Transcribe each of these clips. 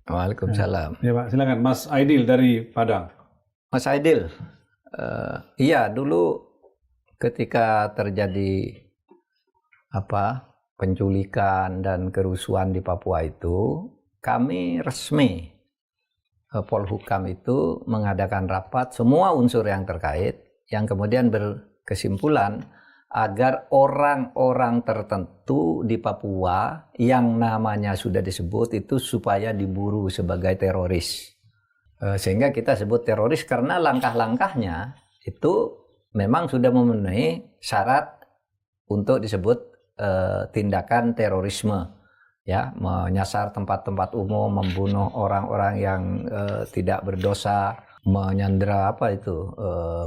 Waalaikumsalam. Ya Pak, silakan Mas Aidil dari Padang. Mas Aidil, iya dulu ketika terjadi penculikan dan kerusuhan di Papua itu, kami resmi Polhukam itu mengadakan rapat semua unsur yang terkait, yang kemudian berkesimpulan agar orang-orang tertentu di Papua yang namanya sudah disebut itu supaya diburu sebagai teroris. Sehingga kita sebut teroris karena langkah-langkahnya itu memang sudah memenuhi syarat untuk disebut tindakan terorisme, ya, menyasar tempat-tempat umum, membunuh orang-orang yang tidak berdosa, menyandera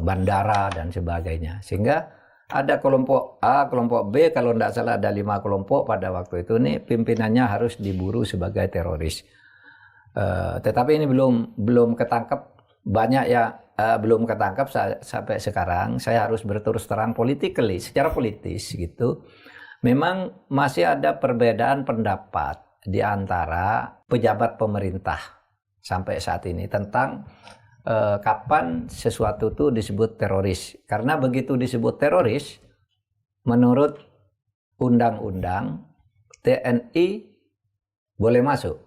bandara dan sebagainya. Sehingga ada kelompok A, kelompok B, kalau tidak salah ada 5 kelompok pada waktu itu nih, pimpinannya harus diburu sebagai teroris. Tetapi ini belum ketangkep, banyak ya belum ketangkep sampai sekarang. Saya harus berterus terang secara politis gitu. Memang masih ada perbedaan pendapat di antara pejabat pemerintah sampai saat ini tentang kapan sesuatu itu disebut teroris. Karena begitu disebut teroris, menurut undang-undang TNI boleh masuk.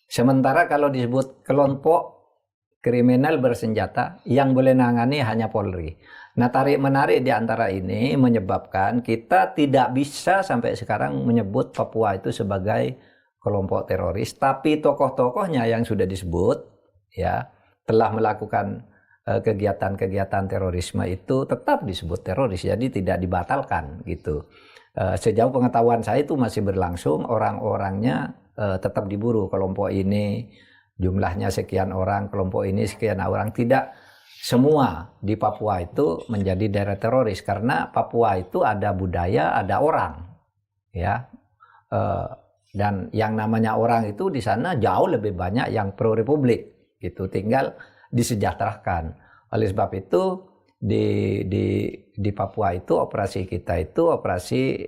Sementara kalau disebut kelompok kriminal bersenjata, yang boleh nangani hanya Polri. Nah, tarik-menarik di antara ini menyebabkan kita tidak bisa sampai sekarang menyebut Papua itu sebagai kelompok teroris, tapi tokoh-tokohnya yang sudah disebut ya telah melakukan kegiatan-kegiatan terorisme itu tetap disebut teroris, jadi tidak dibatalkan gitu. Sejauh pengetahuan saya itu masih berlangsung, orang-orangnya tetap diburu. Kelompok ini jumlahnya sekian orang, kelompok ini sekian orang. Tidak semua di Papua itu menjadi daerah teroris karena Papua itu ada budaya, ada orang, ya. Dan yang namanya orang itu di sana jauh lebih banyak yang pro republik. Gitu, tinggal disejahterakan. Oleh sebab itu di Papua itu operasi kita itu operasi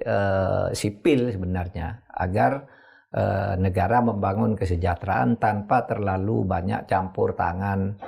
sipil sebenarnya, agar negara membangun kesejahteraan tanpa terlalu banyak campur tangan